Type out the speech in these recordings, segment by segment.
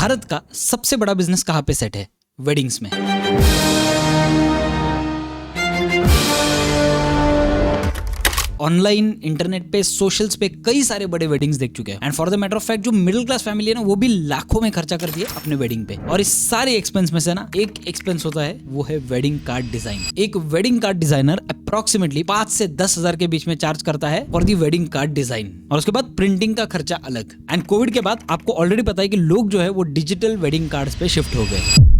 भारत का सबसे बड़ा बिजनेस कहाँ पे सेट है? वेडिंग्स में। ऑनलाइन, इंटरनेट पे, सोशल्स पे कई सारे बड़े वेडिंग्स देख चुके हैं and for the matter of fact जो मिडिल क्लास फैमिली है ना, वो भी लाखों में खर्चा करती है अपने वेडिंग पे। और इस सारे एक्सपेंस में से ना एक एक्सपेंस होता है, वो है वेडिंग कार्ड डिजाइन। एक वेडिंग कार्ड डिजाइनर अप्रोक्सीमेटली 5 से 10 हजार के बीच में चार्ज करता है for the wedding card design, और उसके बाद प्रिंटिंग का खर्चा अलग। एंड कोविड के बाद आपको ऑलरेडी पता है कि लोग जो है वो डिजिटल वेडिंग कार्ड्स पे शिफ्ट हो गए।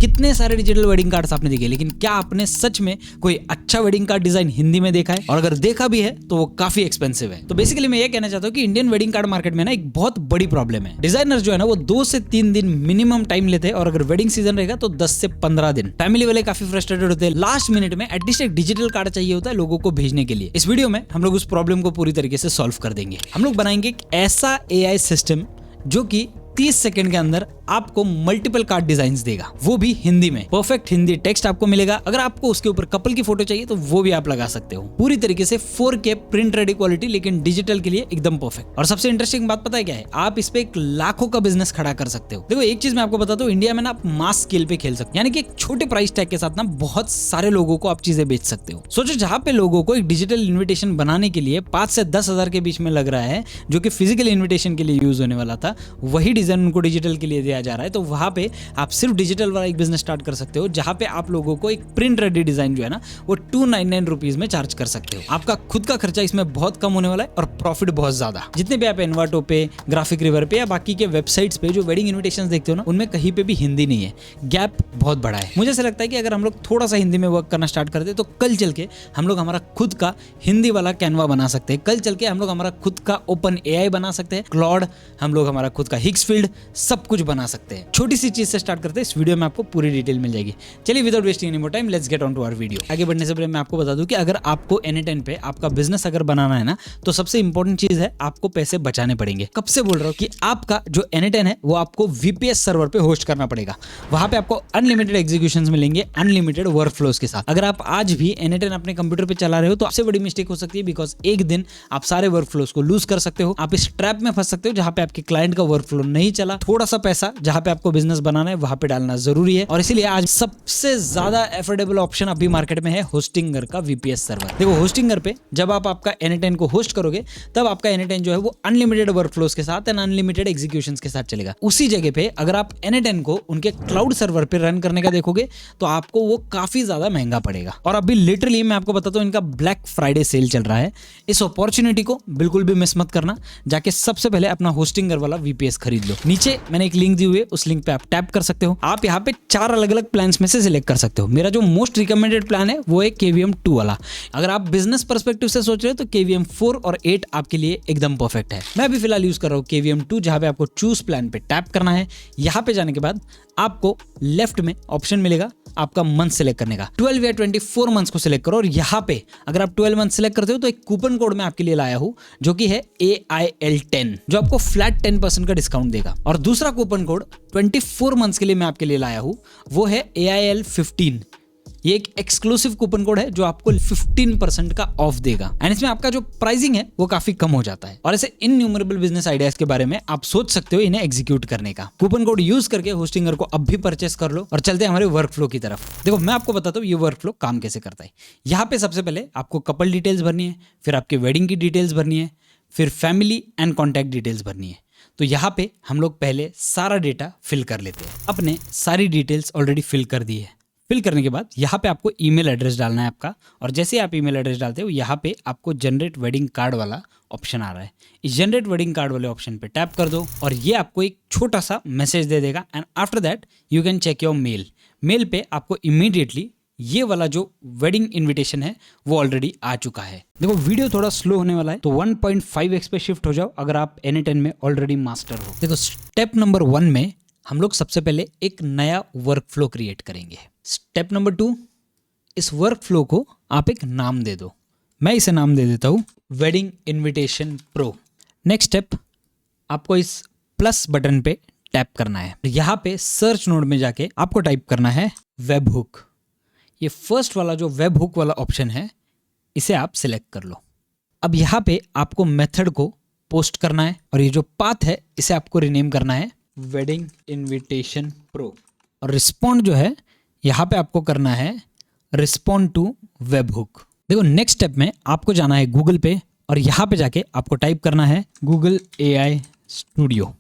कितने सारे डिजिटल वेडिंग कार्ड्स आपने देखे, लेकिन क्या आपने सच में कोई अच्छा वेडिंग कार्ड डिजाइन हिंदी में देखा है? और अगर देखा भी है तो वो काफी एक्सपेंसिव है। तो बेसिकली मैं ये कहना चाहता हूँ कि इंडियन वेडिंग कार्ड मार्केट में ना एक बहुत बड़ी प्रॉब्लम है। डिजाइनर्स जो है ना वो 2 से 3 दिन मिनिमम टाइम लेते हैं, और अगर वेडिंग सीजन रहेगा तो 10 से 15 दिन। फैमिली वाले काफी फ्रस्ट्रेटेड होते हैं, लास्ट मिनट में एटलीस्ट एक डिजिटल कार्ड चाहिए होता है लोगों को भेजने के लिए। इस वीडियो में हम लोग उस प्रॉब्लम को पूरी तरीके से सॉल्व कर देंगे। हम लोग बनाएंगे एक ऐसा AI सिस्टम जो कि 30 सेकंड के अंदर आपको मल्टीपल कार्ड डिजाइन्स देगा, वो भी हिंदी में। परफेक्ट हिंदी टेक्स्ट आपको मिलेगा। अगर आपको उसके ऊपर कपल की फोटो चाहिए तो वो भी आप लगा सकते हो। पूरी तरीके से 4K प्रिंट रेडी क्वालिटी, लेकिन डिजिटल के लिए एकदम परफेक्ट। और सबसे इंटरेस्टिंग बात पता है क्या है? आप इस पे एक लाखों का बिजनेस खड़ा कर सकते हो। देखो एक चीज मैं आपको बताता हूँ, इंडिया में ना आप मास स्केल पे खेल सकते हो, यानी कि एक छोटे प्राइस टैग के साथ ना बहुत सारे लोगों को आप चीजें बेच सकते हो। सोचो जहां पे लोगों को एक डिजिटल इन्विटेशन बनाने के लिए 5 से 10 हजार के बीच में लग रहा है, जो कि फिजिकल इन्विटेशन के लिए यूज होने वाला था, वही डिजाइन उनको डिजिटल के लिए दिया जा रहा है। तो वहां पे आप सिर्फ डिजिटल वाला एक बिजनेस स्टार्ट कर सकते हो, जहां पे आप लोगों को एक प्रिंट रेडी डिजाइन जो है ना वो 299 रुपीज में चार्ज कर सकते हो। आपका खुद का खर्चा इसमें बहुत कम होने वाला है और प्रॉफिट बहुत ज्यादा। जितने भी आप एनवाटो पे, ग्राफिक रिवर पे या बाकी के वेबसाइट्स पे जो वेडिंग इन्विटेशंस देखते हो ना, उनमें कहीं पे भी हिंदी नहीं है। गैप बहुत बड़ा है। मुझे ऐसा लगता है कि अगर हम लोग थोड़ा सा हिंदी में वर्क करना स्टार्ट कर दे तो कल चल के हम लोग हमारा खुद का हिंदी वाला कैनवा बना सकते हैं। कल चल के हम लोग हमारा खुद का ओपन AI बना सकते हैं, क्लॉड, हम लोग हमारा खुद का हिक्सफील्ड, सब कुछ बना सकते हैं। छोटी सी चीज से स्टार्ट करते हैं, इस वीडियो में आपको पूरी डिटेल मिल जाएगी। चलिए without wasting any more time, let's get on to our video. आगे बढ़ने से पहले मैं आपको बता दूं कि अगर आपको N10 पे आपका बिजनेस अगर बनाना है ना, तो सबसे इंपॉर्टेंट चीज है आपको पैसे बचाने पड़ेंगे। कब से बोल रहा हूं कि आपका जो N10 है वो आपको VPS सर्वर पे होस्ट करना पड़ेगा। वहां पे आपको अनलिमिटेड एग्जीक्यूशंस मिलेंगे, अनलिमिटेड वर्कफ्लोज के साथ। अगर आप आज भी N10 अपने कंप्यूटर पे चला रहे हो तो आपसे बड़ी मिस्टेक हो सकती है, बिकॉज एक दिन आप सारे वर्कफ्लोज को लूज कर सकते हो। आप इस ट्रैप में फंस सकते हो जहां पे आपके क्लाइंट का वर्कफ्लो नहीं चला। थोड़ा सा पैसा जहां पे आपको बिजनेस बनाना है वहां पे डालना जरूरी है, और इसीलिए आज सबसे ज्यादा एफोर्डेबल ऑप्शन अभी मार्केट में है होस्टिंगर का VPS सर्वर। देखो होस्टिंगर पे जब आप आपका N10 को होस्ट करोगे तब आपका N10 जो है वो अनलिमिटेड वर्कफ्लोज के साथ एंड अनलिमिटेड एग्जीक्यूशंस के साथ चलेगा। उसी जगह पे अगर आप N10 को उनके क्लाउड सर्वर पे रन करने का देखोगे तो आपको वो काफी ज्यादा महंगा पड़ेगा। और अभी लिटरली मैं आपको बताता हूँ, इनका ब्लैक फ्राइडे सेल चल रहा है। इस अपॉर्चुनिटी को बिल्कुल भी मिस मत करना। जाके सबसे पहले अपना होस्टिंगर वाला VPS खरीद लो। नीचे मैंने एक लिंक दी हुई है, उस लिंक पे आप टैप कर सकते हो। आप यहाँ पे 4 अलग अलग प्लान्स में से सिलेक्ट कर सकते हो। मेरा जो मोस्ट रिकमेंडेड प्लान है वो है KVM 2 वाला। अगर आप बिजनेस पर्सपेक्टिव से सोच रहे हो तो KVM 4 और 8 आपके लिए एकदम परफेक्ट है। मैं अभी फिलहाल यूज कर रहा हूँ KVM 2, जहां पे आपको चूज प्लान पे टैप करना है। यहाँ पे जाने के बाद आपको लेफ्ट में ऑप्शन मिलेगा आपका मंथ सिलेक्ट करने का। 12 या 24 मंथ्स को सिलेक्ट करो, और यहाँ पे अगर आप 12 मंथ सिलेक्ट करते हो तो एक कूपन कोड मैं आपके लिए लाया हूँ जो कि है AIL10, जो आपको फ्लैट 10% का डिस्काउंट देगा। और दूसरा कूपन कोड 24 मंथ्स के लिए मैं आपके लिए लाया हूँ, वो है AIL15। ये एक एक्सक्लूसिव कूपन कोड है जो आपको 15% का ऑफ देगा, एंड इसमें आपका जो प्राइसिंग है वो काफी कम हो जाता है। और ऐसे इनन्यूमरेबल बिजनेस आइडियाज के बारे में आप सोच सकते हो इन्हें एग्जीक्यूट करने का। कूपन कोड यूज करके होस्टिंगर को अब भी परचेस कर लो, और चलते हैं हमारे वर्कफ्लो की तरफ। देखो मैं आपको बताता हूँ ये वर्कफ्लो काम कैसे करता है। यहाँ पे सबसे पहले आपको कपल डिटेल्स भरनी है, फिर आपके वेडिंग की डिटेल्स भरनी है, फिर फैमिली एंड कॉन्टैक्ट डिटेल्स भरनी है। तो यहाँ पे हम लोग पहले सारा डेटा फिल कर लेते हैं। अपने सारी डिटेल्स ऑलरेडी फिल कर दी है। फिल करने के बाद यहाँ पे आपको ईमेल एड्रेस डालना है आपका, और जैसे आप ईमेल एड्रेस डालते हो यहाँ पे आपको जनरेट वेडिंग कार्ड वाला ऑप्शन आ रहा है। इस जनरेट वेडिंग कार्ड वाले ऑप्शन पे टैप कर दो, और ये आपको एक छोटा सा मैसेज दे देगा, and after that you can check your mail. Mail पे आपको इमीडिएटली ये वाला जो वेडिंग इनविटेशन है वो ऑलरेडी आ चुका है। देखो वीडियो थोड़ा स्लो होने वाला है, तो 1.5x पे शिफ्ट हो जाओ अगर आप N10 में ऑलरेडी मास्टर हो। देखो स्टेप नंबर 1 में हम लोग सबसे पहले एक नया वर्कफ्लो क्रिएट करेंगे। स्टेप नंबर 2, इस वर्कफ्लो को आप एक नाम दे दो। मैं इसे नाम दे देता हूँ wedding invitation pro. Next step, आपको इस प्लस बटन पे टैप करना है। यहाँ पे सर्च नोड में जाके आपको टाइप करना है वेब हुक। ये फर्स्ट वाला जो वेब हुक वाला ऑप्शन है इसे आप सिलेक्ट कर लो। अब यहाँ पे आपको मेथड को पोस्ट करना है, और ये जो पाथ है इसे आपको रीनेम करना है वेडिंग इनविटेशन प्रो। और रिस्पॉन्ड जो है यहाँ पे आपको करना है रिस्पॉन्ड टू वेब हुक। देखो नेक्स्ट स्टेप में आपको जाना है गूगल पे और यहाँ पे जाके आपको टाइप करना है गूगल AI स्टूडियो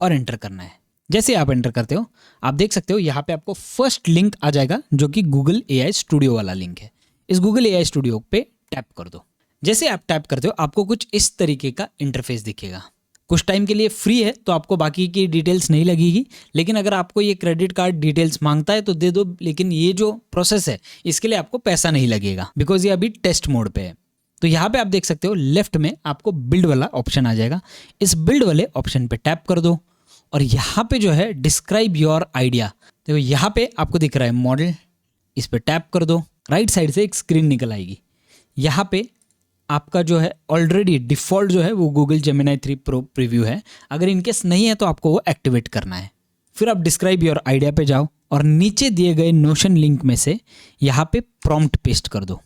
और एंटर करना है। जैसे आप एंटर करते हो आप देख सकते हो यहाँ पे आपको फर्स्ट लिंक आ जाएगा जो कि गूगल AI स्टूडियो वाला लिंक है। इस गूगल AI स्टूडियो पे टैप कर दो। जैसे आप टैप करते हो आपको कुछ इस तरीके का इंटरफेस दिखेगा। कुछ टाइम के लिए फ्री है तो आपको बाकी की डिटेल्स नहीं लगेगी, लेकिन अगर आपको ये क्रेडिट कार्ड डिटेल्स मांगता है तो दे दो, लेकिन ये जो प्रोसेस है इसके लिए आपको पैसा नहीं लगेगा बिकॉज ये अभी टेस्ट मोड पे है। तो यहाँ पे आप देख सकते हो लेफ्ट में आपको बिल्ड वाला ऑप्शन आ जाएगा। इस बिल्ड वाले ऑप्शन पे टैप कर दो और यहाँ पे जो है डिस्क्राइब योर आइडिया, देखो यहाँ पे आपको दिख रहा है मॉडल, इस पे टैप कर दो। राइट साइड से एक स्क्रीन निकल आएगी। यहाँ पे आपका जो है ऑलरेडी डिफ़ॉल्ट जो है वो गूगल जेमिनी 3 प्रो प्रीव्यू है। अगर इनकेस नहीं है तो आपको वो एक्टिवेट करना है। फिर आप डिस्क्राइब योर आइडिया पे जाओ और नीचे दिए गए नोशन लिंक में से यहाँ पे प्रॉम्प्ट पेस्ट कर दो।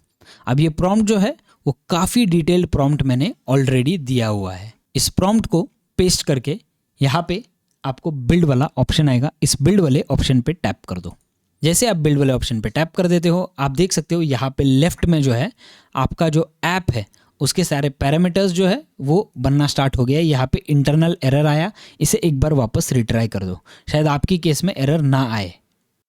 अब ये प्रॉम्प्ट जो है वो काफ़ी डिटेल्ड प्रॉम्प्ट मैंने ऑलरेडी दिया हुआ है। इस प्रॉम्प्ट को पेस्ट करके यहाँ पे आपको बिल्ड वाला ऑप्शन आएगा, इस बिल्ड वाले ऑप्शन पे टैप कर दो। जैसे आप बिल्ड वाले ऑप्शन पे टैप कर देते हो आप देख सकते हो यहाँ पे लेफ्ट में जो है आपका जो ऐप है उसके सारे पैरामीटर्स जो है वो बनना स्टार्ट हो गया है। यहाँ पे इंटरनल एरर आया, इसे एक बार वापस रिट्राई कर दो, शायद आपकी केस में एरर ना आए।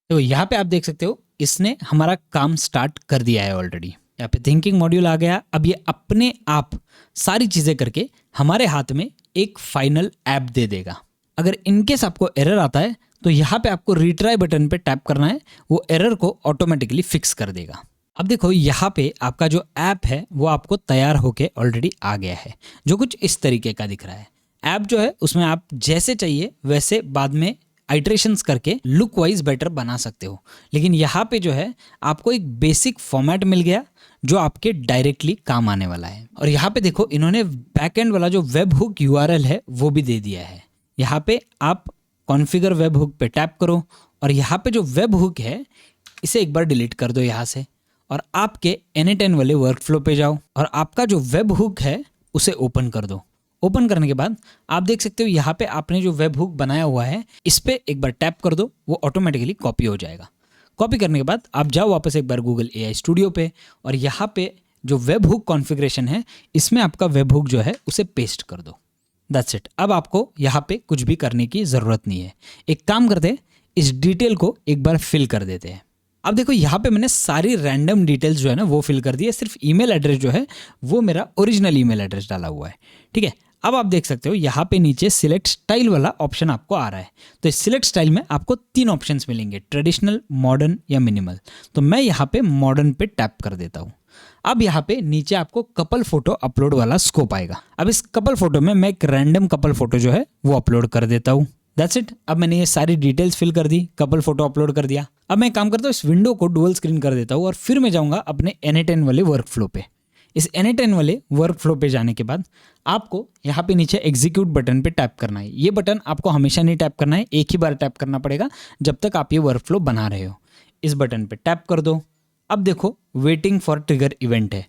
तो यहाँ पे आप देख सकते हो इसने हमारा काम स्टार्ट कर दिया है ऑलरेडी। यहाँ पे थिंकिंग मॉड्यूल आ गया। अब ये अपने आप सारी चीज़ें करके हमारे हाथ में एक फाइनल ऐप दे देगा। अगर इनकेस आपको एरर आता है तो यहाँ पे आपको रिट्राई बटन पे टैप करना है, वो एरर को ऑटोमेटिकली फिक्स कर देगा। अब देखो यहाँ पे आपका जो ऐप है वो आपको तैयार होके ऑलरेडी आ गया है, जो कुछ इस तरीके का दिख रहा है। ऐप जो है उसमें आप जैसे चाहिए वैसे बाद में आइट्रेशंस करके लुक वाइज बेटर बना सकते हो, लेकिन यहाँ पे जो है आपको एक बेसिक फॉर्मेट मिल गया जो आपके डायरेक्टली काम आने वाला है। और यहाँ पे देखो इन्होंने बैकएंड वाला जो वेब हुक URL है वो भी दे दिया है। यहाँ पे आप कॉन्फ़िगर वेब हुक पे टैप करो और यहाँ पे जो वेब हुक है इसे एक बार डिलीट कर दो यहाँ से और आपके N10 वाले वर्कफ्लो पे जाओ और आपका जो वेब हुक है उसे ओपन कर दो। ओपन करने के बाद आप देख सकते हो यहाँ पे आपने जो वेब हुक बनाया हुआ है इस पे एक बार टैप कर दो, वो ऑटोमेटिकली कॉपी हो जाएगा। कॉपी करने के बाद आप जाओ वापस एक बार गूगल AI स्टूडियो पे और यहाँ पे जो वेब हुक कॉन्फ़िगरेशन है इसमें आपका वेब हुक जो है उसे पेस्ट कर दो। That's it. अब आपको यहाँ पे कुछ भी करने की ज़रूरत नहीं है। एक काम करते हैं, इस डिटेल को एक बार फिल कर देते हैं। अब देखो यहाँ पे मैंने सारी रैंडम डिटेल्स जो है ना वो फिल कर दी है, सिर्फ ईमेल एड्रेस जो है वो मेरा ओरिजिनल ईमेल एड्रेस डाला हुआ है। ठीक है, अब आप देख सकते हो यहाँ पे नीचे सिलेक्ट स्टाइल वाला ऑप्शन आपको आ रहा है। तो इस सिलेक्ट स्टाइल में आपको 3 ऑप्शंस मिलेंगे, ट्रेडिशनल, मॉडर्न या मिनिमल। तो मैं यहाँ पे मॉडर्न पे टैप कर देता हूँ। अब यहाँ पे नीचे आपको कपल फोटो अपलोड वाला स्कोप आएगा। अब इस कपल फोटो में मैं एक रैंडम कपल फोटो जो है वो अपलोड कर देता हूँ। That's it. अब मैंने ये सारी डिटेल्स फिल कर दी, कपल फोटो अपलोड कर दिया। अब मैं काम करता हूँ, इस विंडो को डुअल स्क्रीन कर देता हूँ और फिर मैं जाऊँगा अपने N10 वाले वर्कफ्लो पे। इस N10 वाले वर्कफ्लो पे जाने के बाद आपको यहाँ पे नीचे एग्जीक्यूट बटन पे टैप करना है। ये बटन आपको हमेशा नहीं टैप करना है, एक ही बार टैप करना पड़ेगा जब तक आप ये वर्कफ्लो बना रहे हो। इस बटन पे टैप कर दो। अब देखो वेटिंग फॉर ट्रिगर इवेंट है।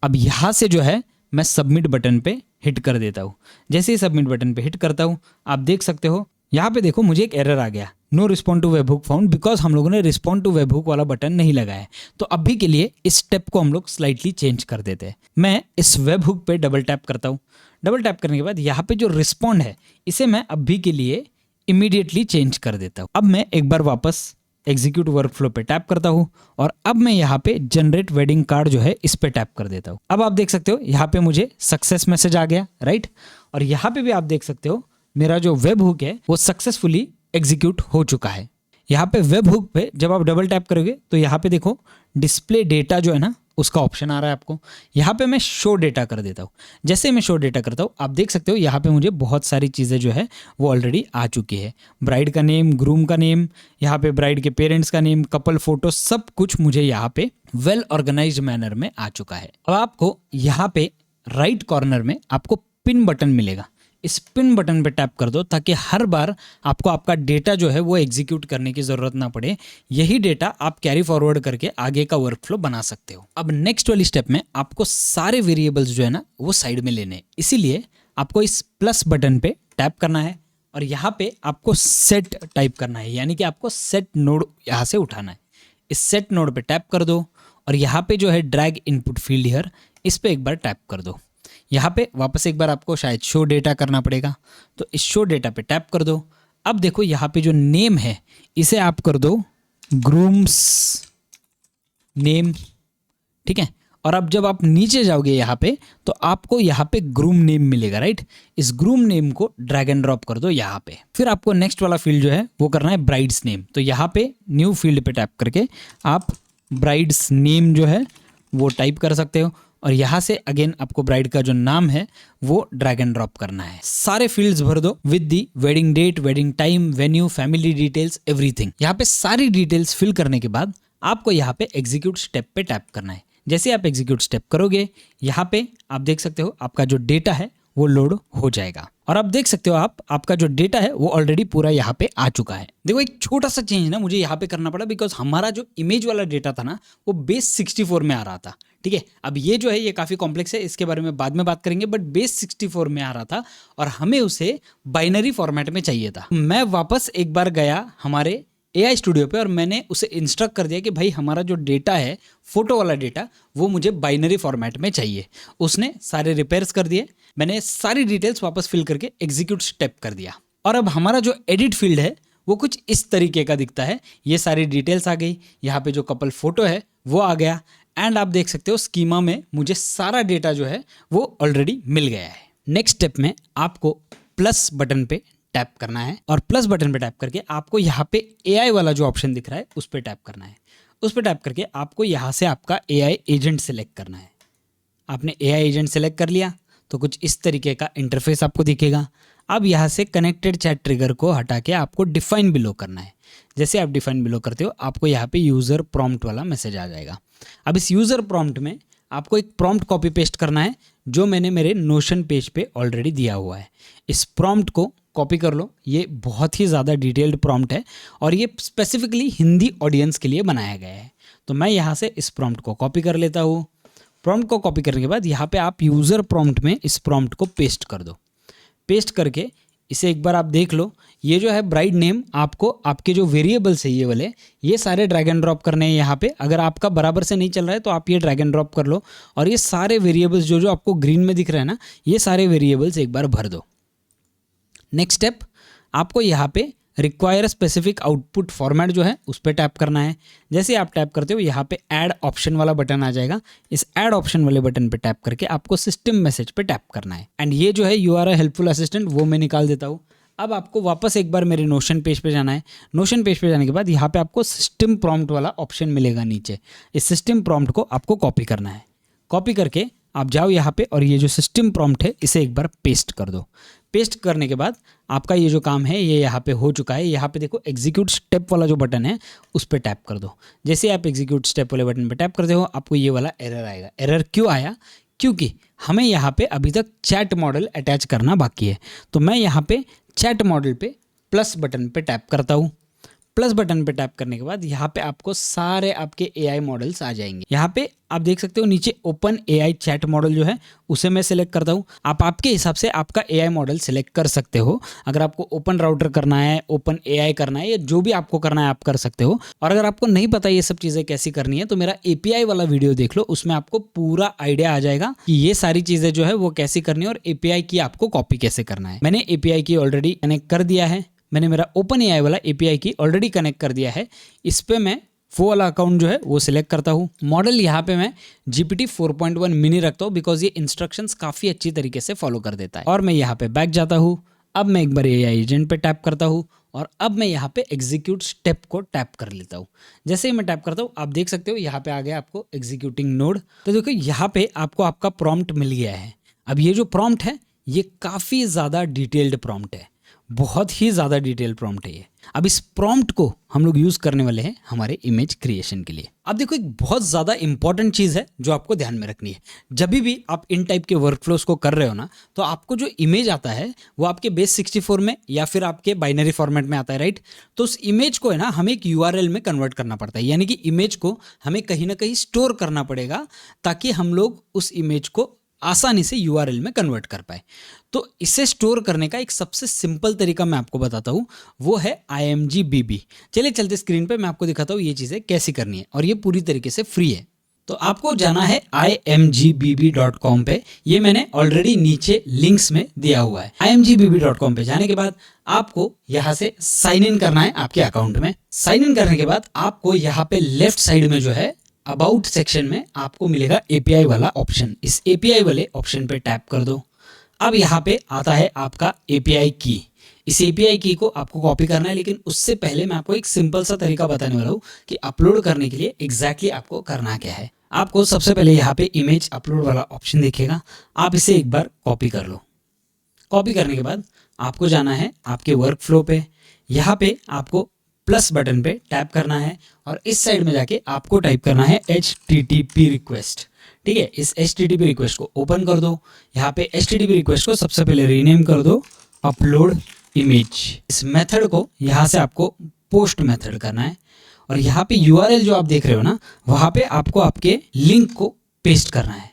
अब यहाँ से जो है मैं सबमिट बटन पे हिट कर देता हूँ। जैसे ही सबमिट बटन पे हिट करता हूँ आप देख सकते हो यहाँ पे देखो मुझे एक एरर आ गया, no respond to webhook found, because हम लोगों ने रिस्पॉन्ड टू वेब हुक वाला बटन नहीं लगाया है। तो अभी के लिए इस स्टेप को हम लोग स्लाइटली चेंज कर देते हैं। मैं इस वेब हुक पे डबल टैप करता हूँ। डबल टैप करने के बाद यहाँ पे जो रिस्पॉन्ड है इसे मैं अभी के लिए इमीडिएटली चेंज कर देता हूँ। अब मैं एक बार वापस एग्जीक्यूट वर्कफ्लो पे टैप करता हूँ और अब मैं यहाँ पे जनरेट वेडिंग कार्ड जो है इस पे टैप कर देता हूँ। अब आप देख सकते हो यहाँ पे मुझे सक्सेस मैसेज आ गया, राइट। और यहाँ पे भी आप देख सकते हो मेरा जो वेब हुक है वो सक्सेसफुली एग्जीक्यूट हो चुका है। यहाँ पे वेब हुक पे जब आप डबल टैप करोगे तो यहाँ पे देखो डिस्प्ले डेटा जो है ना उसका ऑप्शन आ रहा है आपको। यहाँ पे मैं शो डेटा कर देता हूँ। जैसे मैं शो डेटा करता हूँ आप देख सकते हो यहाँ पे मुझे बहुत सारी चीज़ें जो है वो ऑलरेडी आ चुकी है। ब्राइड का नेम, ग्रूम का नेम, यहाँ पे ब्राइड के पेरेंट्स का नेम, कपल फोटो, सब कुछ मुझे यहाँ पे वेल ऑर्गेनाइज्ड मैनर में आ चुका है। अब आपको यहाँ पे राइट कॉर्नर में आपको पिन बटन मिलेगा। इस पिन बटन पे टैप कर दो ताकि हर बार आपको आपका डेटा जो है वो एग्जीक्यूट करने की ज़रूरत ना पड़े। यही डेटा आप कैरी फॉरवर्ड करके आगे का वर्कफ्लो बना सकते हो। अब नेक्स्ट वाली स्टेप में आपको सारे वेरिएबल्स जो है ना वो साइड में लेने हैं, इसीलिए आपको इस प्लस बटन पे टैप करना है और यहाँ पे आपको सेट टाइप करना है, यानी कि आपको सेट नोड यहाँ से उठाना है। इस सेट नोड पे टैप कर दो और यहाँ पे जो है ड्रैग इनपुट फील्ड हियर, इस पे एक बार टैप कर दो। यहाँ पे वापस एक बार आपको शायद शो डेटा करना पड़ेगा, तो इस शो डेटा पे टैप कर दो। अब देखो यहाँ पे जो नेम है इसे आप कर दो ग्रूम्स नेम, ठीक है। और अब जब आप नीचे जाओगे यहाँ पे तो आपको यहाँ पे ग्रूम नेम मिलेगा, राइट। इस ग्रूम नेम को ड्रैग एंड ड्रॉप कर दो यहाँ पे। फिर आपको नेक्स्ट वाला फील्ड जो है वो करना है ब्राइड्स नेम, तो यहाँ पे न्यू फील्ड पे टैप करके आप ब्राइड्स नेम जो है वो टाइप कर सकते हो और यहाँ से अगेन आपको ब्राइड का जो नाम है वो ड्रैग एंड ड्रॉप करना है। सारे फील्ड्स भर दो with the wedding date, wedding time, venue, family details, everything. यहाँ पे सारी डिटेल्स फिल करने के बाद आपको यहाँ पे एग्जीक्यूट स्टेप पे टैप करना है। जैसे आप एग्जीक्यूट स्टेप करोगे यहाँ पे आप देख सकते हो आपका जो डेटा है वो लोड हो जाएगा और आप देख सकते हो आपका जो डेटा है वो ऑलरेडी पूरा यहाँ पे आ चुका है। देखो एक छोटा सा चेंज ना मुझे यहाँ पे करना पड़ा, बिकॉज हमारा जो इमेज वाला डेटा था ना वो बेस 64 में आ रहा था, ठीक है। अब ये जो है ये काफ़ी कॉम्प्लेक्स है, इसके बारे में बाद में बात करेंगे, बट बेस 64 में आ रहा था और हमें उसे बाइनरी फॉर्मेट में चाहिए था। मैं वापस एक बार गया हमारे AI स्टूडियो पे और मैंने उसे इंस्ट्रक्ट कर दिया कि भाई हमारा जो डेटा है फोटो वाला डेटा वो मुझे बाइनरी फॉर्मेट में चाहिए। उसने सारे रिपेयर्स कर दिए, मैंने सारी डिटेल्स वापस फिल करके एग्जीक्यूट स्टेप कर दिया और अब हमारा जो एडिट फील्ड है वो कुछ इस तरीके का दिखता है। ये सारी डिटेल्स आ गई, यहाँ पे जो कपल फोटो है वो आ गया एंड आप देख सकते हो स्कीमा में मुझे सारा डेटा जो है वो ऑलरेडी मिल गया है। नेक्स्ट स्टेप में आपको प्लस बटन पे टैप करना है और प्लस बटन पे टैप करके आपको यहाँ पे AI वाला जो ऑप्शन दिख रहा है उस पर टैप करना है। उस पर टैप करके आपको यहाँ से आपका AI एजेंट सेलेक्ट करना है। आपने AI एजेंट सेलेक्ट कर लिया तो कुछ इस तरीके का इंटरफेस आपको दिखेगा। अब यहाँ से कनेक्टेड चैट ट्रिगर को हटा के आपको डिफाइन बिलो करना है। जैसे आप डिफाइन बिलो करते हो आपको यहाँ पे यूज़र प्रॉम्प्ट वाला मैसेज आ जाएगा। अब इस यूज़र प्रॉम्प्ट में आपको एक प्रॉम्प्ट कॉपी पेस्ट करना है जो मैंने मेरे नोशन पेज पे ऑलरेडी दिया हुआ है। इस प्रॉम्प्ट को कॉपी कर लो, ये बहुत ही ज़्यादा डिटेल्ड प्रॉम्प्ट है और ये स्पेसिफिकली हिंदी ऑडियंस के लिए बनाया गया है। तो मैं यहाँ से इस प्रॉम्प्ट को कॉपी कर लेता हूँ। प्रॉम्प्ट को कॉपी करने के बाद यहाँ पे आप यूज़र प्रॉम्प्ट में इस प्रॉम्प्ट को पेस्ट कर दो। पेस्ट करके इसे एक बार आप देख लो। ये जो है ब्राइड नेम, आपको आपके जो वेरिएबल्स है ये वाले ये सारे ड्रैग एंड ड्रॉप करने हैं यहाँ पे। अगर आपका बराबर से नहीं चल रहा है तो आप ये ड्रैग एंड ड्रॉप कर लो और ये सारे वेरिएबल्स जो जो आपको ग्रीन में दिख रहा है ना ये सारे वेरिएबल्स एक बार भर दो। नेक्स्ट स्टेप आपको यहाँ पे रिक्वायर स्पेसिफिक आउटपुट फॉर्मेट जो है उस पर टैप करना है। जैसे आप टैप करते हो यहाँ पे ऐड ऑप्शन वाला बटन आ जाएगा। इस ऐड ऑप्शन वाले बटन पे टैप करके आपको सिस्टम मैसेज पे टैप करना है एंड ये जो है you are a helpful assistant वो मैं निकाल देता हूँ। अब आपको वापस एक बार मेरे नोशन पेज पे जाना है। नोशन पेज पे जाने के बाद यहाँ पे आपको सिस्टम प्रॉम्प्ट वाला ऑप्शन मिलेगा नीचे। इस सिस्टम प्रॉम्प्ट को आपको कॉपी करना है। कॉपी करके आप जाओ यहाँ पे और ये जो सिस्टम प्रॉम्प्ट है इसे एक बार पेस्ट कर दो। पेस्ट करने के बाद आपका ये जो काम है ये यहाँ पे हो चुका है। यहाँ पे देखो एग्जीक्यूट स्टेप वाला जो बटन है उस पर टैप कर दो। जैसे आप एग्जीक्यूट स्टेप वाले बटन पे टैप करते हो आपको ये वाला एरर आएगा। एरर क्यों आया? क्योंकि हमें यहाँ पे अभी तक चैट मॉडल अटैच करना बाकी है। तो मैं यहाँ पे चैट मॉडल पे प्लस बटन पे टैप करता हूँ। प्लस बटन पे टैप करने के बाद यहाँ पे आपको सारे आपके AI मॉडल्स आ जाएंगे। यहाँ पे आप देख सकते हो नीचे ओपन AI चैट मॉडल जो है उसे मैं सिलेक्ट करता हूँ। आप आपके हिसाब से आपका AI मॉडल सिलेक्ट कर सकते हो। अगर आपको ओपन राउटर करना है, ओपन AI करना है या जो भी आपको करना है आप कर सकते हो। और अगर आपको नहीं पता ये सब चीज़ें कैसी करनी है तो मेरा API वाला वीडियो देख लो, उसमें आपको पूरा आइडिया आ जाएगा कि ये सारी चीज़ें जो है वो कैसी करनी है और API की आपको कॉपी कैसे करना है। मैंने API की ऑलरेडी कनेक्ट कर दिया है। मैंने मेरा ओपन AI वाला API की ऑलरेडी कनेक्ट कर दिया है। इस पे मैं वो वाला अकाउंट जो है वो सिलेक्ट करता हूँ। मॉडल यहाँ पे मैं GPT 4.1 मिनी रखता हूँ बिकॉज ये इंस्ट्रक्शंस काफ़ी अच्छी तरीके से फॉलो कर देता है। और मैं यहाँ पे बैक जाता हूँ। अब मैं एक बार AI एजेंट पे टैप करता हूँ और अब मैं यहाँ पे एग्जीक्यूट स्टेप को टैप कर लेता हूँ। जैसे ही मैं टैप करता हूँ आप देख सकते हो यहाँ पे आ गया आपको एग्जीक्यूटिंग नोड। तो देखो यहाँ पे आपको आपका प्रॉम्प्ट मिल गया है। अब ये जो प्रॉम्प्ट है ये काफ़ी ज़्यादा डिटेल्ड प्रॉम्प्ट है, बहुत ही ज़्यादा डिटेल प्रॉम्प्ट है ये। अब इस प्रॉम्प्ट को हम लोग यूज़ करने वाले हैं हमारे इमेज क्रिएशन के लिए। अब देखो एक बहुत ज़्यादा इंपॉर्टेंट चीज़ है जो आपको ध्यान में रखनी है। जब भी आप इन टाइप के वर्कफ्लोज को कर रहे हो ना तो आपको जो इमेज आता है वो आपके बेस 64 में या फिर आपके बाइनरी फॉर्मेट में आता है, राइट। तो उस इमेज को है ना हमें एक URL में कन्वर्ट करना पड़ता है, यानी कि इमेज को हमें कहीं ना कहीं स्टोर करना पड़ेगा ताकि हम लोग उस इमेज को आसानी से URL में कन्वर्ट कर पाए। तो इसे स्टोर करने का एक सबसे सिंपल तरीका मैं आपको बताता हूँ, वो है IMGBB। चलिए चलते स्क्रीन पे मैं आपको दिखाता हूँ ये चीज़ें कैसी करनी है, और ये पूरी तरीके से फ्री है। तो आपको जाना है imgbb.com पे, ये मैंने ऑलरेडी नीचे लिंक्स में दिया हुआ है। imgbb.com पे जाने के बाद आपको यहाँ से साइन इन करना है आपके अकाउंट में। साइन इन करने के बाद आपको यहाँ पे लेफ्ट साइड में जो है अबाउट सेक्शन में आपको मिलेगा API वाला ऑप्शन। इस API वाले ऑप्शन पे टैप कर दो। अब यहाँ पे आता है आपका API की। इस API की को आपको कॉपी करना है, लेकिन उससे पहले मैं आपको एक सिंपल सा तरीका बताने वाला हूँ कि अपलोड करने के लिए एग्जैक्टली आपको करना क्या है। आपको सबसे पहले यहाँ पे इमेज अपलोड वाला ऑप्शन दिखेगा, आप इसे एक बार कॉपी कर लो। कॉपी करने के बाद आपको जाना है आपके वर्क फ्लो पे। यहाँ पे आपको प्लस बटन पे टैप करना है और इस साइड में जाके आपको टाइप करना है HTTP रिक्वेस्ट। ठीक है, इस HTTP रिक्वेस्ट को ओपन कर दो। यहाँ पे HTTP रिक्वेस्ट को सबसे पहले रीनेम कर दो अपलोड इमेज। इस मेथड को यहाँ से आपको पोस्ट मेथड करना है, और यहाँ पे URL जो आप देख रहे हो ना, वहाँ पे आपको आपके लिंक को पेस्ट करना है।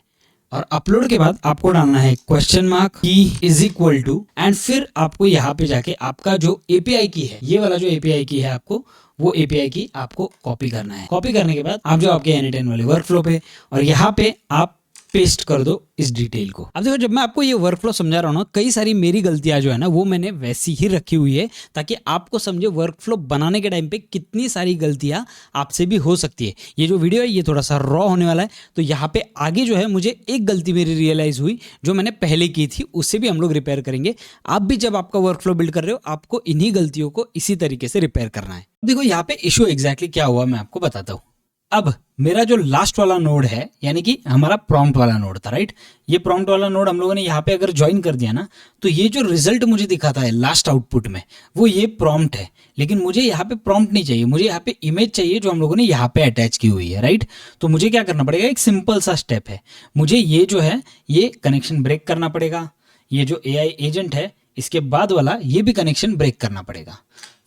और अपलोड के बाद आपको डालना है क्वेश्चन मार्क की इज इक्वल टू, एंड फिर आपको यहाँ पे जाके आपका जो API की है, ये वाला जो API की है आपको, वो API की आपको कॉपी करना है। कॉपी करने के बाद आप जो आपके Anytime वाले वर्क फ्लो पे, और यहाँ पे आप पेस्ट कर दो इस डिटेल को। अब देखो, जब मैं आपको ये वर्क फ्लो समझा रहा हूँ ना, कई सारी मेरी गलतियां जो है ना वो मैंने वैसी ही रखी हुई है, ताकि आपको समझे वर्क फ्लो बनाने के टाइम पे कितनी सारी गलतियां आपसे भी हो सकती है। ये जो वीडियो है ये थोड़ा सा रॉ होने वाला है, तो यहाँ पे आगे जो है मुझे एक गलती मेरी रियलाइज हुई जो मैंने पहले की थी, उससे भी हम लोग रिपेयर करेंगे। आप भी जब आपका वर्क फ्लो बिल्ड कर रहे हो, आपको इन्हीं गलतियों को इसी तरीके से रिपेयर करना है। देखो यहाँ पे इशू एग्जैक्टली क्या हुआ मैं आपको बताता हूँ। अब मेरा जो लास्ट वाला नोड है, यानी कि हमारा प्रॉम्प्ट वाला नोड था, राइट। ये प्रॉम्प्ट वाला नोड हम लोगों ने यहाँ पे अगर ज्वाइन कर दिया ना, तो ये जो रिजल्ट मुझे दिखाता है लास्ट आउटपुट में, वो ये प्रॉम्प्ट है। लेकिन मुझे यहाँ पे प्रॉम्प्ट नहीं चाहिए, मुझे यहाँ पे इमेज चाहिए जो हम लोगों ने यहाँ पे अटैच की हुई है, राइट। तो मुझे क्या करना पड़ेगा, एक सिंपल सा स्टेप है, मुझे ये जो है ये कनेक्शन ब्रेक करना पड़ेगा। ये जो AI एजेंट है इसके बाद वाला ये भी कनेक्शन ब्रेक करना पड़ेगा।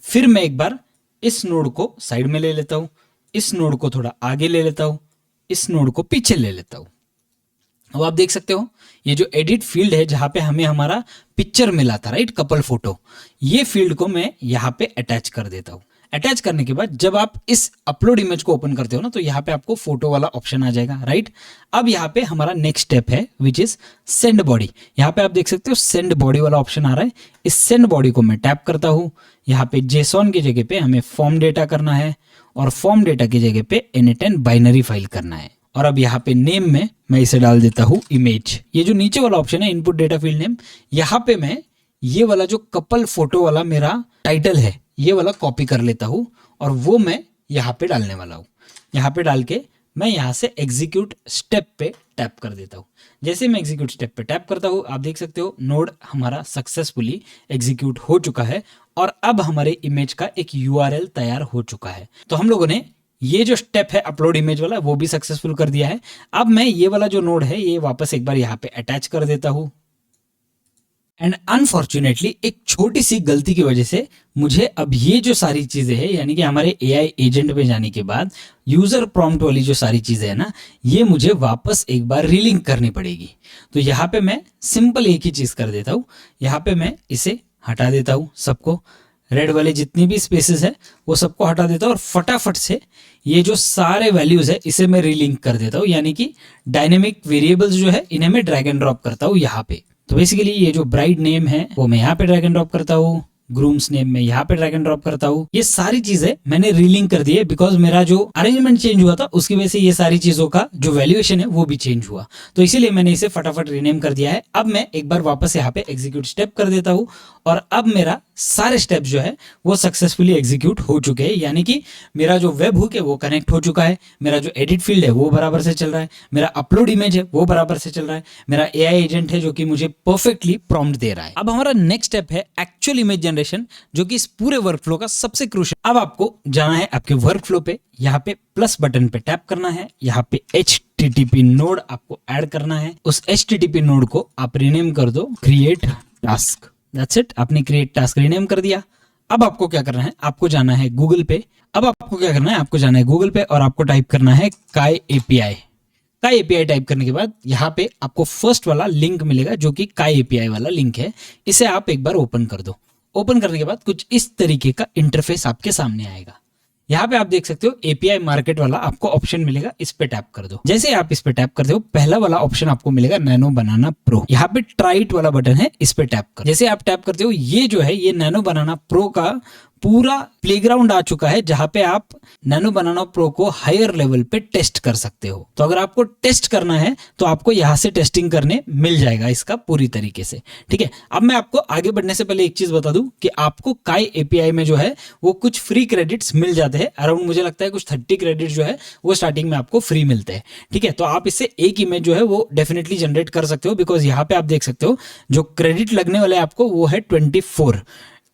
फिर मैं एक बार इस नोड को साइड में ले लेता हूँ, इस नोड को थोड़ा आगे ले लेता हूं, इस नोड को पीछे ले लेता हूं। अब आप देख सकते हो ये जो एडिट फील्ड है जहां पे हमें हमारा पिक्चर मिला था, राइट, कपल फोटो, ये फील्ड को मैं यहाँ पे अटैच कर देता हूं। अटैच करने के बाद जब आप इस अपलोड इमेज को ओपन करते हो ना, तो यहाँ पे आपको फोटो वाला ऑप्शन आ जाएगा, राइट। अब यहाँ पे हमारा नेक्स्ट स्टेप है विच इज सेंड बॉडी। यहाँ पे आप देख सकते हो सेंड बॉडी वाला ऑप्शन आ रहा है। इस सेंड बॉडी को मैं टैप करता हूँ। यहाँ पे JSON की जगह पे हमें फॉर्म डेटा करना है, और फॉर्म डेटा की जगह पे N10 बाइनरी फाइल करना है। और अब यहाँ पे नेम में मैं इसे डाल देता हूँ इमेज। ये जो नीचे वाला ऑप्शन है इनपुट डेटा फील्ड नेम, यहाँ पे मैं ये वाला जो कपल फोटो वाला मेरा टाइटल है ये वाला कॉपी कर लेता हूँ, और वो मैं यहाँ पे डालने वाला हूँ। यहाँ पे डाल के मैं यहाँ से एग्जीक्यूट स्टेप पे टैप कर देता हूँ। जैसे मैं एग्जीक्यूट स्टेप पे टैप करता हूँ, आप देख सकते हो नोड हमारा सक्सेसफुली एग्जीक्यूट हो चुका है, और अब हमारे इमेज का एक URL तैयार हो चुका है। तो हम लोगों ने ये जो स्टेप है अपलोड इमेज वाला वो भी सक्सेसफुल कर दिया है। अब मैं ये वाला जो नोड है ये वापस एक बार यहाँ पे अटैच कर देता हूँ। एंड अनफॉर्चुनेटली एक छोटी सी गलती की वजह से मुझे अब ये जो सारी चीजें हैं, यानी कि हमारे AI एजेंट पे जाने के बाद यूजर प्रॉम्प्ट वाली जो सारी चीजें है ना, ये मुझे वापस एक बार रीलिंक करनी पड़ेगी। तो यहाँ पे मैं सिंपल एक ही चीज कर देता हूँ, यहाँ पे मैं इसे हटा देता हूँ, सबको रेड वाले जितनी भी स्पेसेस है वो सबको हटा देता हूँ, और फटाफट से ये जो सारे वैल्यूज है इसे मैं रीलिंक कर देता हूँ। यानी कि डायनेमिक वेरिएबल्स जो है इन्हें मैं ड्रैग एंड ड्रॉप करता हूँ यहाँ पे। तो बेसिकली ये जो ब्राइड नेम है वो मैं यहाँ पे ड्रैग एंड ड्रॉप करता हूँ, ग्रूम्स नेम में यहाँ पे ड्रैग एंड ड्रॉप करता हूँ। ये सारी चीजें मैंने रीलिंक कर दी है, बिकॉज मेरा जो अरेंजमेंट चेंज हुआ था उसकी वजह से ये सारी चीजों का जो वैल्यूएशन है वो भी चेंज हुआ, तो इसीलिए मैंने इसे फटाफट रीनेम कर दिया है। अब मैं एक बार वापस यहाँ पे एग्जीक्यूट स्टेप कर देता हूँ, और अब मेरा सारे स्टेप्स जो है वो सक्सेसफुली एग्जीक्यूट हो चुके हैं। यानी कि मेरा जो वेब हुक है वो कनेक्ट हो चुका है, मेरा जो एडिट फील्ड है वो बराबर से चल रहा है, मेरा अपलोड इमेज है वो बराबर से चल रहा है, मेरा AI एजेंट है जो कि मुझे परफेक्टली प्रॉम्प्ट दे रहा है। अब हमारा नेक्स्ट स्टेप है एक्चुअल इमेज जनरेशन, जो कि इस पूरे वर्क फ्लो का सबसे क्रूशियल। अब आपको जाना है आपके वर्क फ्लो पे, यहाँ पे प्लस बटन पे टैप करना है, यहाँ पे HTTP नोड आपको ऐड करना है। उस HTTP नोड को आप रीनेम कर दो क्रिएट टास्क। दैट्स इट, आपने क्रिएट टास्क रीनेम कर दिया। अब आपको क्या करना है, आपको जाना है गूगल पे। अब आपको क्या करना है, आपको जाना है गूगल पे और आपको टाइप करना है Kai API। काई एपीआई टाइप करने के बाद यहाँ पे आपको फर्स्ट वाला लिंक मिलेगा जो कि काई एपीआई वाला लिंक है। इसे आप एक बार ओपन कर दो। ओपन करने के बाद कुछ इस तरीके का इंटरफेस आपके सामने आएगा। यहाँ पे आप देख सकते हो एपीआई मार्केट वाला आपको ऑप्शन मिलेगा, इस पे टैप कर दो। जैसे आप इस पे टैप करते हो पहला वाला ऑप्शन आपको मिलेगा नैनो बनाना प्रो। यहाँ पे ट्राइट वाला बटन है, इस पे टैप कर। जैसे आप टैप करते हो ये जो है ये नैनो बनाना प्रो का पूरा प्लेग्राउंड आ चुका है जहां पे आप नैनो बनाना प्रो को हायर लेवल पे टेस्ट कर सकते हो। तो अगर आपको टेस्ट करना है तो आपको यहां से टेस्टिंग करने मिल जाएगा इसका पूरी तरीके से। ठीक है, अब मैं आपको आगे बढ़ने से पहले एक चीज बता दूं कि आपको काई एपीआई में जो है वो कुछ फ्री क्रेडिट्स मिल जाते हैं। अराउंड मुझे लगता है कुछ 30 क्रेडिट जो है वो स्टार्टिंग में आपको फ्री मिलते हैं। ठीक है, तो आप इससे एक इमेज जो है वो डेफिनेटली जनरेट कर सकते हो, बिकॉज यहाँ पे आप देख सकते हो जो क्रेडिट लगने वाले आपको वो है 24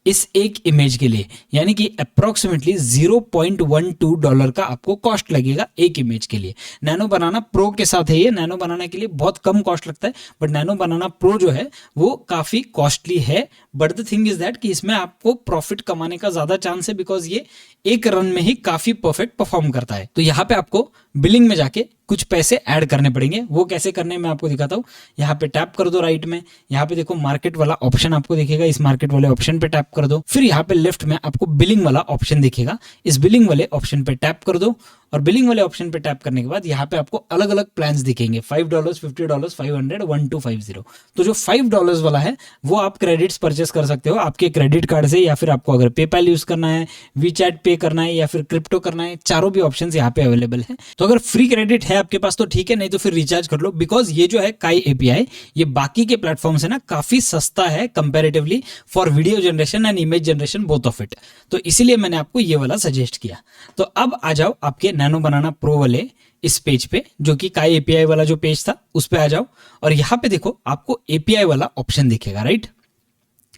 इस एक इमेज के लिए, यानी कि अप्रोक्सीमेटली $0.12 का आपको कॉस्ट लगेगा एक इमेज के लिए। नैनो बनाना प्रो के साथ है ये। नैनो बनाना के लिए बहुत कम कॉस्ट लगता है, बट नैनो बनाना प्रो जो है वो काफी कॉस्टली है। But the thing is that कि इसमें आपको प्रॉफिट कमाने का ज्यादा चांस है, बिकॉज ये एक रन में ही काफी परफेक्ट परफॉर्म करता है। तो यहाँ पे आपको बिलिंग में जाके कुछ पैसे ऐड करने पड़ेंगे। वो कैसे करने मैं आपको दिखाता हूँ। यहाँ पे टैप कर दो राइट में, यहाँ पे देखो मार्केट वाला ऑप्शन आपको दिखेगा, इस मार्केट वाले ऑप्शन पे टैप कर दो। फिर यहाँ पे लेफ्ट में आपको बिलिंग वाला ऑप्शन दिखेगा, इस बिलिंग वाले ऑप्शन पे टैप कर दो। और बिलिंग वाले ऑप्शन पे टैप करने के बाद यहाँ पे आपको अलग अलग प्लान्स दिखेंगे, $5, $50, 500, 1250। तो जो $5 वाला है वो आप क्रेडिट्स परचेस कर सकते हो आपके क्रेडिट कार्ड से, या फिर आपको अगर पेपैल यूज करना है, वीचैट पे करना है, या फिर क्रिप्टो करना है, चारों भी ऑप्शन यहाँ पे अवेलेबल है। तो अगर फ्री क्रेडिट है आपके पास तो ठीक है, नहीं तो फिर रिचार्ज कर लो, बिकॉज ये जो है काई एपीआई ये बाकी के प्लेटफॉर्म से ना काफी सस्ता है comparatively for video generation and image generation both of it. तो इसीलिए मैंने आपको ये वाला सजेस्ट किया। तो अब आ जाओ आपके नैनो बनाना प्रो वाले इस पेज पे, जो कि काई एपीआई वाला जो पेज था उस पे आ जाओ। और यहाँ पे देखो आपको एपीआई वाला ऑप्शन दिखेगा, राइट।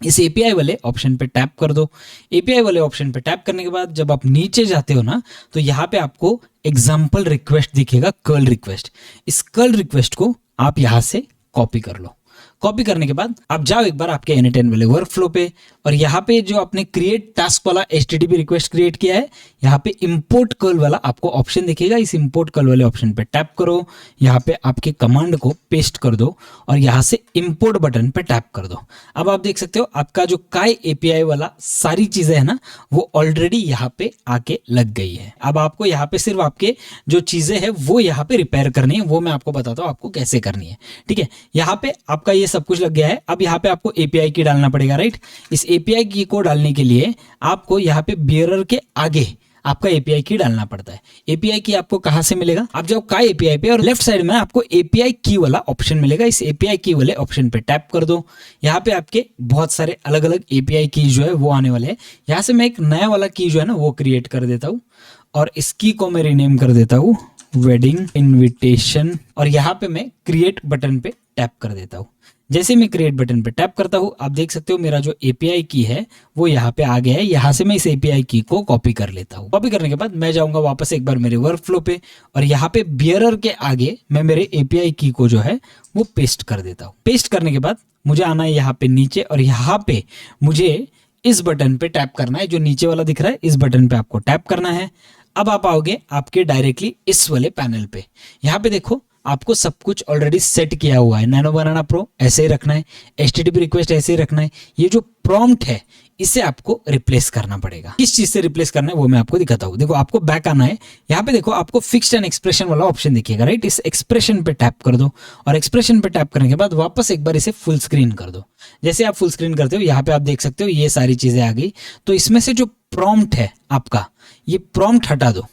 इस एपीआई वाले ऑप्शन पे टैप कर दो। एपीआई वाले ऑप्शन पे टैप करने के बाद जब आप नीचे जाते हो ना तो यहाँ पे आपको एग्जाम्पल रिक्वेस्ट दिखेगा, कर्ल रिक्वेस्ट। इस कर्ल रिक्वेस्ट को आप यहाँ से कॉपी कर लो। कॉपी करने के बाद आप जाओ एक बार आपके N8N वाले वर्कफ्लो पे, और यहाँ पे जो आपने क्रिएट टास्क वाला HTTP रिक्वेस्ट क्रिएट किया है, यहाँ पे इंपोर्ट कर्ल वाला आपको ऑप्शन दिखेगा। इस इंपोर्ट कर्ल वाले ऑप्शन पे टैप करो, यहाँ पे आपके कमांड को पेस्ट कर दो और यहाँ से इंपोर्ट बटन पे टैप कर दो। अब आप देख सकते हो आपका जो काई एपीआई वाला सारी चीजें है ना वो ऑलरेडी यहाँ पे आके लग गई है। अब आपको यहाँ पे सिर्फ आपके जो चीजें है वो यहाँ पे रिपेयर करनी है, वो मैं आपको बताता हूँ आपको कैसे करनी है। ठीक है, यहाँ पे आपका ये सब कुछ लग गया है। अब यहाँ पे आपको एपीआई की डालना पड़ेगा, राइट। इस एपीआई की को डालने के लिए आपको यहाँ पे बियरर के आगे आपका एपीआई की डालना पड़ता है। एपीआई की आपको कहां से मिलेगा, आप जाओ काई एपीआई पे और लेफ्ट साइड में आपको एपीआई की वाला ऑप्शन मिलेगा। इस एपीआई की वाले ऑप्शन पे टैप कर दो। यहाँ पे आपके बहुत सारे अलग अलग एपीआई की जो है वो आने वाले हैं। यहाँ से मैं एक नया वाला की जो है ना वो क्रिएट कर देता हूँ और इस की को मैं रीनेम कर देता हूँ वेडिंग इनविटेशन, और यहाँ पे मैं क्रिएट बटन पे टैप कर देता हूँ। जैसे मैं क्रिएट बटन पे टैप करता हूँ आप देख सकते हो मेरा जो एपीआई की है वो यहाँ पे आ गया है। यहाँ से मैं इस एपीआई की को कॉपी कर लेता हूँ। कॉपी करने के बाद मैं जाऊंगा वापस एक बार मेरे वर्कफ्लो पे और यहाँ पे बियरर के आगे मैं मेरे एपीआई की को जो है वो पेस्ट कर देता हूँ। पेस्ट करने के बाद मुझे आना है यहाँ पे नीचे और यहाँ पे मुझे इस बटन पे टैप करना है, जो नीचे वाला दिख रहा है इस बटन पे आपको टैप करना है। अब आप आओगे आपके डायरेक्टली इस वाले पैनल पे। यहाँ पे देखो आपको सब कुछ ऑलरेडी सेट किया हुआ है। नैनो बनाना प्रो ऐसे ही रखना है, HTTP रिक्वेस्ट ऐसे ही रखना है। ये जो प्रॉम्प्ट है इसे आपको रिप्लेस करना पड़ेगा। किस चीज से रिप्लेस करना है वो मैं आपको दिखाता हूँ। देखो आपको बैक आना है, यहाँ पे देखो आपको फिक्स्ड एंड एक्सप्रेशन वाला ऑप्शन दिखेगा, राइट। इस एक्सप्रेशन पे टैप कर दो और एक्सप्रेशन पे टैप करने के बाद वापस एक बार इसे फुल स्क्रीन कर दो। जैसे आप फुल स्क्रीन करते हो यहाँ पे आप देख सकते हो ये सारी चीजें आ गई। तो इसमें से जो प्रॉम्प्ट है आपका, ये प्रॉम्प्ट हटा दो,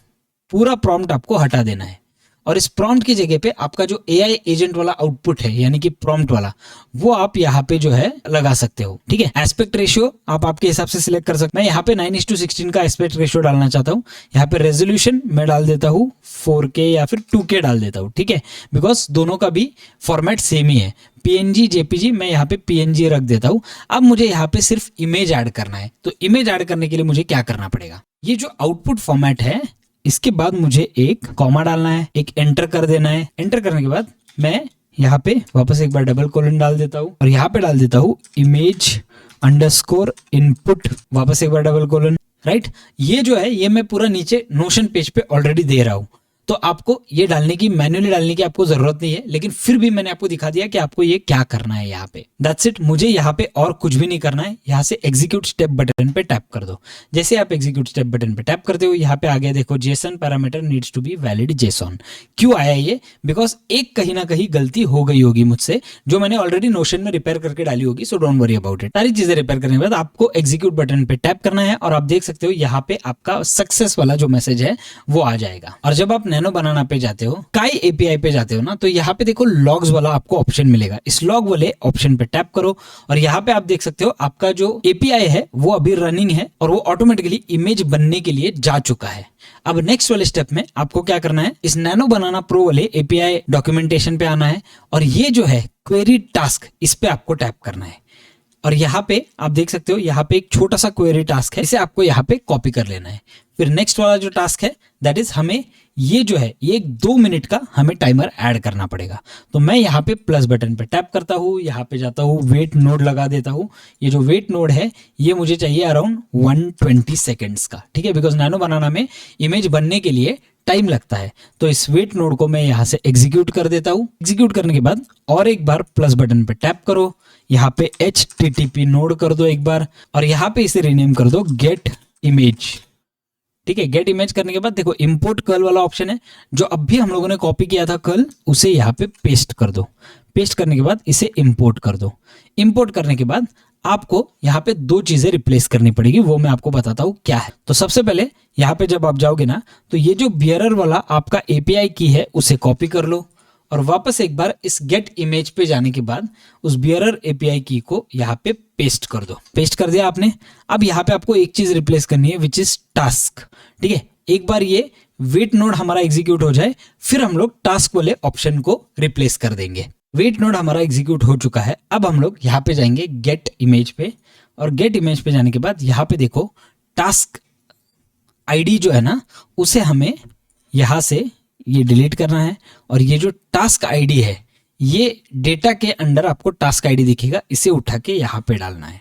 पूरा प्रॉम्प्ट आपको हटा देना है। और इस प्रॉम्प्ट की जगह पे आपका जो एआई एजेंट वाला आउटपुट है यानी कि प्रॉम्प्ट वाला, वो आप यहाँ पे जो है लगा सकते हो। ठीक है, एस्पेक्ट रेशियो आप आपके हिसाब से सिलेक्ट कर सकते हैं। मैं यहाँ पे 9:16 का एस्पेक्ट रेशियो डालना चाहता हूँ। यहाँ पे रेजोल्यूशन मैं डाल देता हूँ 4K या फिर 2K डाल देता हूँ। ठीक है, बिकॉज दोनों का भी फॉर्मेट सेम ही है। PNG JPG मैं यहाँ पे PNG रख देता हूँ। अब मुझे यहाँ पे सिर्फ इमेज ऐड करना है। तो इमेज ऐड करने के लिए मुझे क्या करना पड़ेगा, ये जो आउटपुट फॉर्मेट है इसके बाद मुझे एक कॉमा डालना है, एक एंटर कर देना है। एंटर करने के बाद मैं यहाँ पे वापस एक बार डबल कोलन डाल देता हूँ और यहाँ पे डाल देता हूँ इमेज अंडरस्कोर इनपुट, वापस एक बार डबल कोलन, राइट। ये जो है ये मैं पूरा नीचे नोशन पेज पे ऑलरेडी दे रहा हूँ। तो आपको ये डालने की, मैन्युअली डालने की आपको जरूरत नहीं है, लेकिन फिर भी मैंने आपको दिखा दिया कि आपको ये क्या करना है यहाँ पे। That's it. मुझे यहाँ पे और कुछ भी नहीं करना है। यहाँ से एग्जीक्यूट स्टेप बटन पे टैप कर दो। जैसे आप एग्जीक्यूट स्टेप बटन पे टैप करते हो, यहाँ पे आ गया देखो, JSON parameter needs to be valid JSON. क्यों आया ये? बिकॉज एक कहीं ना कहीं गलती हो गई होगी मुझसे, जो मैंने ऑलरेडी नोशन में रिपेयर करके डाली होगी। So don't worry about it. सारी चीजें रिपेयर करने के बाद आपको एग्जीक्यूट बटन पे टैप करना है और आप देख सकते हो यहाँ पे आपका सक्सेस वाला जो मैसेज है वो आ जाएगा। और जब आप नैनो बनाना पे जाते हो, काई एपीआई पे जाते हो ना, तो यहाँ पे देखो लॉग्स वाला आपको ऑप्शन मिलेगा। इस लॉग वाले ऑप्शन पे टैप करो और यहाँ पे आप देख सकते हो आपका जो एपीआई है वो अभी रनिंग है और वो ऑटोमेटिकली इमेज बनने के लिए जा चुका है। अब नेक्स्ट वाले स्टेप में आपको क्या करना है, इस नैनो बनाना प्रो वाले एपीआई डॉक्यूमेंटेशन पे आना है और ये जो है क्वेरी टास्क, इस पे आपको टैप करना है। और यहाँ पे आप देख सकते हो, यहाँ पे एक छोटा सा क्वेरी टास्क है, इसे आपको यहाँ पे कॉपी कर लेना है। फिर नेक्स्ट वाला जो टास्क है दैट इज, हमें ये जो है ये 2 मिनट का हमें टाइमर ऐड करना पड़ेगा। तो मैं यहाँ पे प्लस बटन पे टैप करता हूँ, यहाँ पे जाता हूँ, वेट नोड लगा देता हूँ। ये जो वेट नोड है ये मुझे चाहिए अराउंड 120 सेकेंड्स का, ठीक है, बिकॉज नैनो बनाना में इमेज बनने के लिए टाइम लगता है। तो इस वेट नोड को मैं यहाँ से एग्जीक्यूट कर देता हूँ। एग्जीक्यूट करने के बाद और एक बार प्लस बटन पे टैप करो, यहाँ पे HTTP नोड कर दो एक बार और यहाँ पे इसे रीनेम कर दो गेट इमेज। ठीक है, गेट इमेज करने के बाद देखो इंपोर्ट कर्ल वाला ऑप्शन है, जो अब भी हम लोगों ने कॉपी किया था कर्ल, उसे यहाँ पे पेस्ट कर दो। पेस्ट करने के बाद इसे इंपोर्ट कर दो। इंपोर्ट करने के बाद आपको यहाँ पे 2 चीजें रिप्लेस करनी पड़ेगी, वो मैं आपको बताता हूँ क्या है। तो सबसे पहले यहाँ पे जब आप जाओगे ना, तो ये जो बियरर वाला आपका एपीआई की है उसे कॉपी कर लो और वापस एक बार इस गेट इमेज पे जाने के बाद उस बियरर एपीआई की को यहाँ पे पेस्ट कर दो। पेस्ट कर दिया आपने। अब यहाँ पे आपको एक चीज रिप्लेस करनी है विच इज टास्क। ठीक है, एक बार ये वेट नोड हमारा एग्जीक्यूट हो जाए फिर हम लोग टास्क वाले ऑप्शन को रिप्लेस कर देंगे। वेट नोड हमारा एग्जीक्यूट हो चुका है। अब हम लोग यहाँ पे जाएंगे गेट इमेज पे और गेट इमेज पे जाने के बाद यहाँ पे देखो टास्क आईडी जो है ना, उसे हमें यहाँ से ये डिलीट करना है और ये जो टास्क आईडी है ये डेटा के अंडर आपको टास्क आईडी दिखेगा, इसे उठा के यहाँ पे डालना है।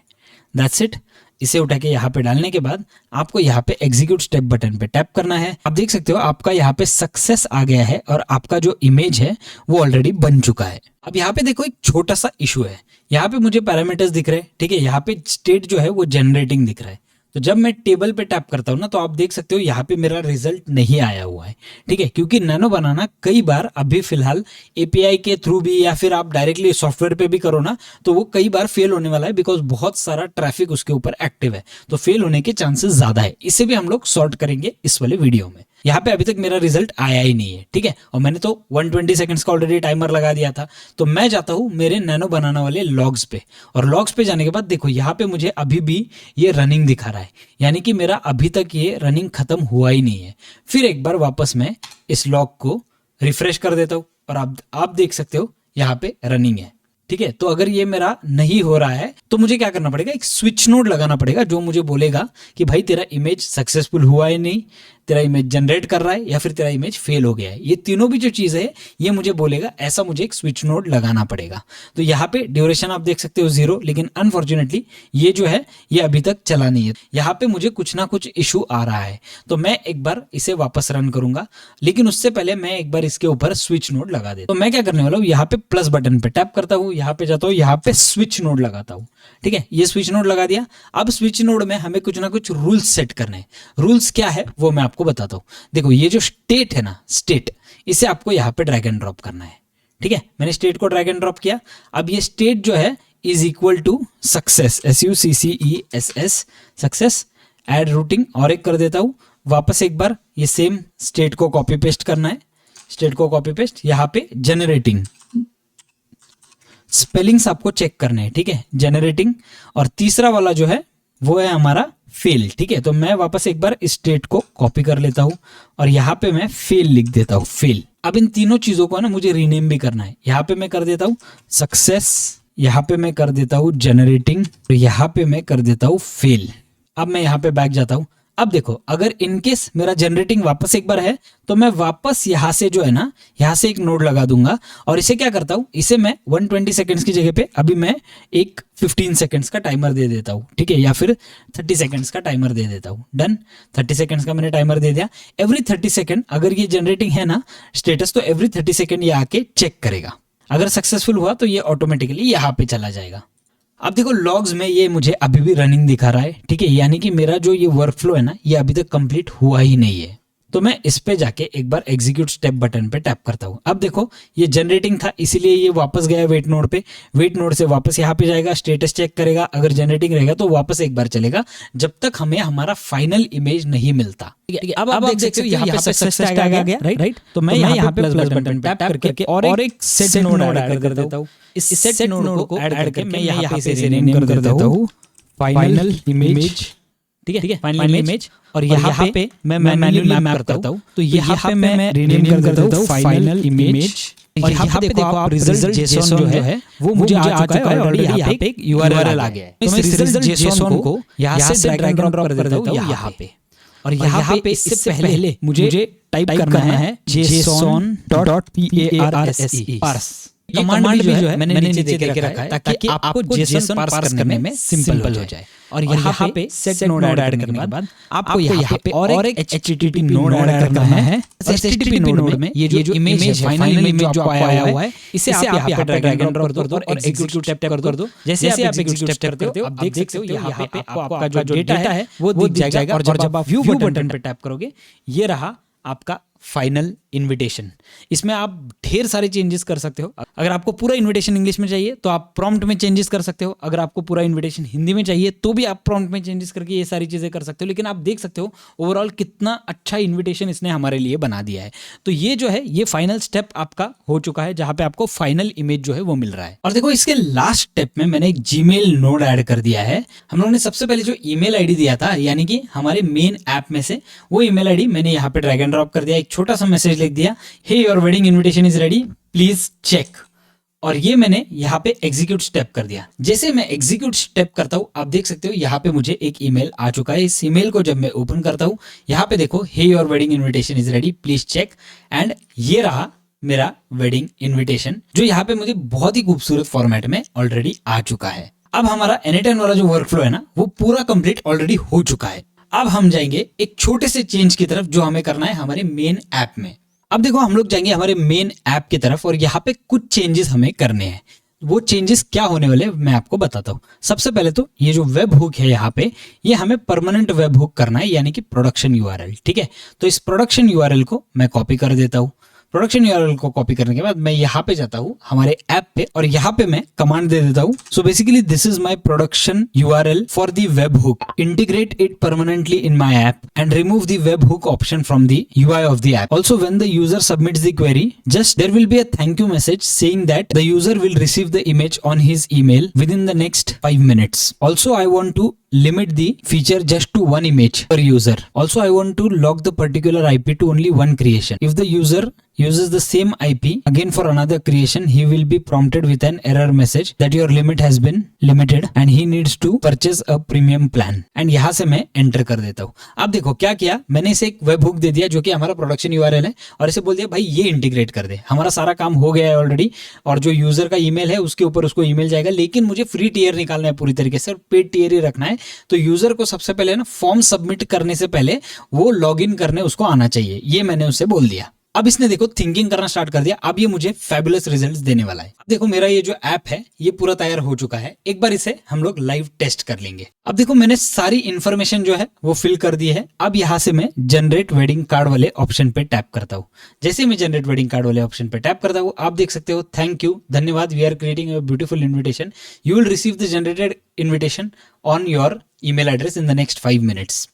That's it. इसे उठा के यहाँ पे डालने के बाद आपको यहाँ पे एग्जीक्यूट स्टेप बटन पे टैप करना है। आप देख सकते हो आपका यहाँ पे सक्सेस आ गया है और आपका जो इमेज है वो ऑलरेडी बन चुका है। अब यहाँ पे देखो एक छोटा सा इशू है, यहाँ पे मुझे पैरामीटर्स दिख रहे हैं, ठीक है, यहाँ पे स्टेट जो है वो जनरेटिंग दिख रहा है। तो जब मैं टेबल पे टैप करता हूं ना, तो आप देख सकते हो यहाँ पे मेरा रिजल्ट नहीं आया हुआ है। ठीक है, क्योंकि नैनो बनाना कई बार अभी फिलहाल एपीआई के थ्रू भी या फिर आप डायरेक्टली सॉफ्टवेयर पे भी करो ना, तो वो कई बार फेल होने वाला है, बिकॉज बहुत सारा ट्रैफिक उसके ऊपर एक्टिव है, तो फेल होने के चांसेस ज्यादा है। इसे भी हम लोग सॉर्ट करेंगे इस वाले वीडियो में। यहाँ पे अभी तक मेरा रिजल्ट आया ही नहीं है, ठीक है, और मैंने तो 120 सेकंड्स का ऑलरेडी टाइमर लगा दिया था। तो मैं जाता हूँ मेरे नैनो बनाना वाले लॉग्स पे और लॉग्स पे जाने के बाद देखो यहाँ पे मुझे अभी भी ये रनिंग दिखा रहा है, यानी कि मेरा अभी तक ये रनिंग खत्म हुआ ही नहीं है। फिर एक बार वापस मैं इस लॉग को रिफ्रेश कर देता हूँ और आप देख सकते हो यहाँ पे रनिंग है। ठीक है, तो अगर ये मेरा नहीं हो रहा है तो मुझे क्या करना पड़ेगा, एक स्विच नोड लगाना पड़ेगा जो मुझे बोलेगा कि भाई तेरा इमेज सक्सेसफुल हुआ है नहीं, तेरा इमेज जनरेट कर रहा है या फिर तेरा इमेज फेल हो गया है। ये तीनों भी जो चीज़ है ये मुझे बोलेगा, ऐसा मुझे एक स्विच नोड लगाना पड़ेगा। तो यहाँ पे ड्यूरेशन आप देख सकते हो 0, लेकिन अनफॉर्चुनेटली ये जो है ये अभी तक चला नहीं है। यहाँ पे मुझे कुछ ना कुछ इशू आ रहा है, तो मैं एक बार इसे वापस रन करूंगा, लेकिन उससे पहले मैं एक बार इसके ऊपर स्विच नोड लगा देता हूं। तो मैं क्या करने वाला हूँ, यहाँ पे प्लस बटन पे टैप करता हूँ, यहाँ पे जाता हूँ, यहाँ पे स्विच नोड लगाता हूँ। ठीक है, ये स्विच नोड लगा दिया। अब स्विच नोड में हमें कुछ ना कुछ रूल्स सेट करने हैं। रूल्स क्या है वो मैं आपको बताता हूँ। देखो ये जो स्टेट है ना, स्टेट, इसे आपको यहाँ पे ड्रैग एंड ड्रॉप करना है। ठीक है, मैंने स्टेट को ड्रैग एंड ड्रॉप किया। अब ये स्टेट जो है is equal to success, SUCCESS, success. Add routing और एक कर देता हूं। वापस एक बार ये सेम स्टेट को कॉपी पेस्ट करना है। स्टेट को कॉपी पेस्ट, यहाँ पे जनरेटिंग, स्पेलिंग्स आपको चेक करने हैं। ठीक है, जनरेटिंग। और तीसरा वाला जो है वो है हमारा फेल। ठीक है, तो मैं वापस एक बार स्टेट को कॉपी कर लेता हूं और यहाँ पे मैं फेल लिख देता हूं, फेल। अब इन तीनों चीजों को ना मुझे रीनेम भी करना है। यहाँ पे मैं कर देता हूं सक्सेस, यहाँ पे मैं कर देता हूं जनरेटिंग, तो यहाँ पे मैं कर देता हूं फेल। अब मैं यहाँ पे बैक जाता हूं। अब देखो, अगर इनकेस मेरा जनरेटिंग वापस एक बार है तो मैं वापस यहाँ से जो है ना, यहाँ से एक नोड लगा दूंगा और इसे क्या करता हूँ, इसे मैं 120 सेकंड्स की जगह पे अभी मैं एक 15 सेकंड्स का टाइमर दे देता हूँ, ठीक है, या फिर 30 सेकंड्स का टाइमर दे देता हूँ। डन, 30 सेकंड्स का मैंने टाइमर दे दिया। एवरी 30 सेकंड अगर ये जनरेटिंग है ना स्टेटस, तो एवरी 30 सेकंड ये आके चेक करेगा। अगर सक्सेसफुल हुआ तो ये ऑटोमेटिकली यहाँ पे चला जाएगा। अब देखो लॉग्स में ये मुझे अभी भी रनिंग दिखा रहा है, ठीक है, यानी कि मेरा जो ये वर्क फ्लो है ना, ये अभी तक कंप्लीट हुआ ही नहीं है। तो मैं इस पे जाके एक बार एग्जीक्यूट स्टेप बटन पे टैप करता हूँ। अब देखो ये जनरेटिंग था, इसीलिए ये वापस गया वेट नोड पे। वेट नोड से वापस यहाँ पे जाएगा, स्टेटस चेक करेगा, अगर जनरेटिंग रहेगा तो वापस एक बार चलेगा, जब तक हमें हमारा फाइनल इमेज नहीं मिलता। अब आप देख सकते हो यहाँ पे सक्सेस टैग आ गया, राइट। तो मैं यहाँ पे प्लस बटन पे टैप करके और एक सेट नोड ऐड कर देता हूँ। इस सेट नोड को ऐड करके मैं यहाँ पे इसे रीनेम कर देता हूँ फाइनल इमेज, ठीक है, फाइनल इमेज। और यहाँ पे मैं मैन्युअली मैप करता हूँ, तो यहाँ पे मैं रीनेम कर देता हूँ फाइनल इमेज। और यहाँ पे देखो आप रिजल्ट जेसन जो है वो मुझे आ चुका है ऑलरेडी, यहाँ पे एक यूआरएल आ गया है। तो मैं इस रिजल्ट जेसन को यहाँ से ड्रैग एंड ड्रॉप कर देता हूँ यहाँ पे। और यहाँ पे इससे पहले मुझे टाइप करना है json.parse। कमांड भी जो है मैंने नीचे दे के रखा है ताकि आपको जेसन पार्स करने में सिंपल हो जाए। और यहाँ पे सेट नोड ऐड करने के बाद आपको यहाँ पे और एक एचटीटीपी नोड ऐड करना है। एचटीटीपी नोड में ये जो इमेज है, फाइनल इमेज जो आया हुआ है, इसे आप यहाँ पे ड्रैग एंड ड्रॉप कर दो और एग्जीक्यूट टैप कर दो। जैसे आप एग्जीक्यूट टैप करते हो, आप देख सकते हो यहाँ पे आपका जो डेटा है वो दिख जाएगा। और जब आप व्यू बटन पे टैप करोगे, ये रहा आपका फाइनल इनविटेशन। इसमें आप ढेर सारे चेंजेस कर सकते हो। अगर आपको पूरा इनविटेशन इंग्लिश में चाहिए तो आप प्रॉम्प्ट में चेंजेस कर सकते हो। अगर आपको पूरा इनविटेशन हिंदी में चाहिए तो भी आप प्रॉम्प्ट में चेंजेस करके ये सारी चीजें कर सकते हो। लेकिन आप देख सकते हो ओवरऑल कितना अच्छा इनविटेशन इसने हमारे लिए बना दिया है। तो ये जो है ये फाइनल स्टेप आपका हो चुका है, जहां पे आपको फाइनल इमेज जो है वो मिल रहा है। और देखो इसके लास्ट स्टेप में मैंने एक जीमेल नोड ऐड कर दिया है। हम लोगों ने सबसे पहले जो ईमेल आईडी दिया था, यानी कि हमारे मेन ऐप में से वो ईमेल आईडी मैंने यहाँ पे ड्रैग एंड ड्रॉप कर दिया। एक छोटा सा मैसेज लिख दिया, hey your wedding invitation is ready, please check. और ये मैंने यहाँ पे एग्जीक्यूट स्टेप कर दिया। जैसे मैं एग्जीक्यूट स्टेप करता हूँ, आप देख सकते हो यहाँ पे मुझे एक ईमेल आ चुका है। इस ईमेल को जब मैं ओपन करता हूँ, यहाँ पे देखो hey your wedding invitation is ready, please check. And ये रहा मेरा वेडिंग इनविटेशन, जो यहाँ पे मुझे बहुत ही खूबसूरत फॉर्मेट में ऑलरेडी आ चुका है। अब हमारा एनीटाइम वाला जो वर्क फ्लो है ना, वो पूरा कंप्लीट ऑलरेडी हो चुका है। अब हम जाएंगे एक छोटे से चेंज की तरफ, जो हमें करना है हमारे मेन ऐप में। अब देखो हम लोग जाएंगे हमारे मेन ऐप की तरफ और यहाँ पे कुछ चेंजेस हमें करने हैं। वो चेंजेस क्या होने वाले मैं आपको बताता हूँ। सबसे पहले तो ये जो वेब हुक है यहाँ पे, ये हमें परमानेंट वेब हुक करना है, यानी कि प्रोडक्शन यूआरएल, ठीक है। तो इस प्रोडक्शन यूआरएल को मैं कॉपी कर देता हूँ। प्रोडक्शन यूआरएल को कॉपी करने के बाद मैं यहाँ पे जाता हूँ हमारे ऐप पे और यहाँ पे मैं कमांड दे देता हूँ। So basically this is my production URL for the webhook, integrate it permanently in my app and remove the webhook option from the UI of the app. Also when the user submits the query, just there will be a thank you message saying that the user will receive the image on his email within the next 5 minutes. Also I want to limit the feature just to one image per user. Also I want to lock the particular IP to only one creation. If the user uses the same IP again for another creation, he will be prompted with an error message that your limit has been limited and he needs to purchase a premium plan. And यहाँ से मैं enter कर देता हूँ। अब देखो क्या किया मैंने, इसे एक वेब हुक दे दिया जो कि हमारा प्रोडक्शन यूआरएल है, और इसे बोल दिया भाई ये इंटीग्रेट कर दे। हमारा सारा काम हो गया है ऑलरेडी, और जो यूजर का ईमेल है उसके ऊपर उसको ईमेल जाएगा। लेकिन मुझे फ्री टियर निकालना है पूरी तरीके से, और पेड टियर ही रखना है। तो यूजर को सबसे पहले ना फॉर्म सबमिट करने से पहले वो लॉग इन करने उसको आना चाहिए, ये मैंने उससे बोल दिया। अब इसने देखो थिंकिंग करना स्टार्ट कर दिया। अब ये मुझे फैबुलस रिजल्ट्स देने वाला है। अब देखो मेरा ये जो ऐप है ये पूरा तैयार हो चुका है। एक बार इसे हम लोग लाइव टेस्ट कर लेंगे। अब देखो मैंने सारी इंफॉर्मेशन जो है वो फिल कर दी है। अब यहाँ से मैं जनरेट वेडिंग कार्ड वाले ऑप्शन पे टैप करता हूँ। जैसे मैं जनरेट वेडिंग कार्ड वाले ऑप्शन पे टैप करता हूँ, आप देख सकते हो थैंक यू, धन्यवाद, we are creating a beautiful invitation, you will receive the generated invitation on your email address in the next 5 minutes।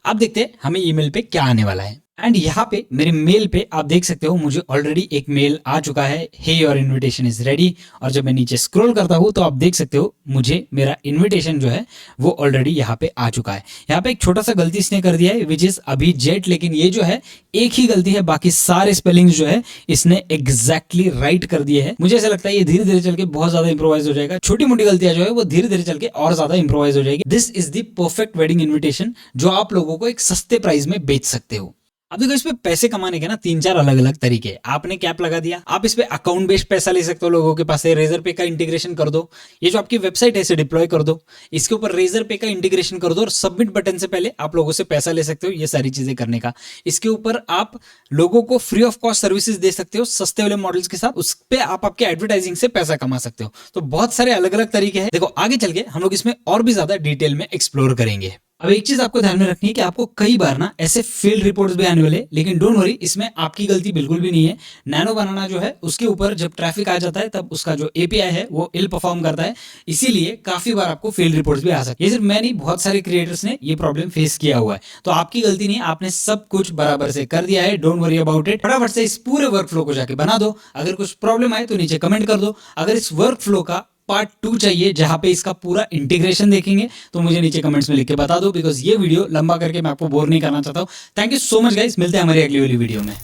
अब देखते हैं हमें ईमेल पे क्या आने वाला है। एंड यहाँ पे मेरे मेल पे आप देख सकते हो मुझे ऑलरेडी एक मेल आ चुका है, हे योर इनविटेशन इज रेडी। और जब मैं नीचे स्क्रॉल करता हूँ तो आप देख सकते हो मुझे मेरा इनविटेशन जो है वो ऑलरेडी यहाँ पे आ चुका है। यहाँ पे एक छोटा सा गलती इसने कर दिया है विच इज अभी जेट, लेकिन ये जो है एक ही गलती है, बाकी सारे स्पेलिंग्स जो है इसने एग्जैक्टली राइट कर दिए हैं। मुझे ऐसा लगता है ये धीरे धीरे चल के बहुत ज्यादा इंप्रोवाइज हो जाएगा, छोटी मोटी गलतियां जो है वो धीरे धीरे चल के और ज्यादा इंप्रोवाइज हो जाएगी। This is the perfect wedding invitation जो आप लोगों को एक सस्ते प्राइस में बेच सकते हो। अब देखो, इस पे पैसे कमाने के ना 3-4 अलग अलग तरीके। आपने कैप लगा दिया, आप इस पे अकाउंट बेस्ड पैसा ले सकते हो, लोगों के पास है रेजर पे का इंटीग्रेशन कर दो, ये जो आपकी वेबसाइट है इसे डिप्लॉय कर दो, इसके ऊपर रेजर पे का इंटीग्रेशन कर दो और सबमिट बटन से पहले आप लोगों से पैसा ले सकते हो ये सारी चीजें करने का। इसके ऊपर आप लोगों को फ्री ऑफ कॉस्ट सर्विसेज दे सकते हो सस्ते वाले मॉडल्स के साथ, उस पे आप आपके एडवर्टाइजिंग से पैसा कमा सकते हो। तो बहुत सारे अलग अलग तरीके हैं। देखो आगे चल के हम लोग इसमें और भी ज्यादा डिटेल में एक्सप्लोर करेंगे। अब एक चीज आपको ध्यान में रखनी है कि आपको कई बार ना ऐसे फेल्ड रिपोर्ट्स भी आने वाले, लेकिन डोंट वरी, इसमें आपकी गलती बिल्कुल भी नहीं है। नैनो बनाना जो है उसके ऊपर जब ट्रैफिक आ जाता है तब उसका जो एपीआई है वो इल परफॉर्म करता है, इसीलिए काफी बार आपको फेल्ड रिपोर्ट्स भी आ सकते हैं। ये सिर्फ मैं नहीं, बहुत सारे क्रिएटर्स ने ये प्रॉब्लम फेस किया हुआ है। तो आपकी गलती नहीं है, आपने सब कुछ बराबर से कर दिया है, डोंट वरी अबाउट इट। फटाफट से इस पूरे वर्क फ्लो को जाके बना दो। अगर कुछ प्रॉब्लम आए तो नीचे कमेंट कर दो। अगर इस वर्क फ्लो का पार्ट 2 चाहिए जहां पे इसका पूरा इंटीग्रेशन देखेंगे तो मुझे नीचे कमेंट्स में लिख के बता दो, बिकॉज ये वीडियो लंबा करके मैं आपको बोर नहीं करना चाहता हूं। Thank you so much guys, मिलते हैं हमारी अगली वाली वीडियो में।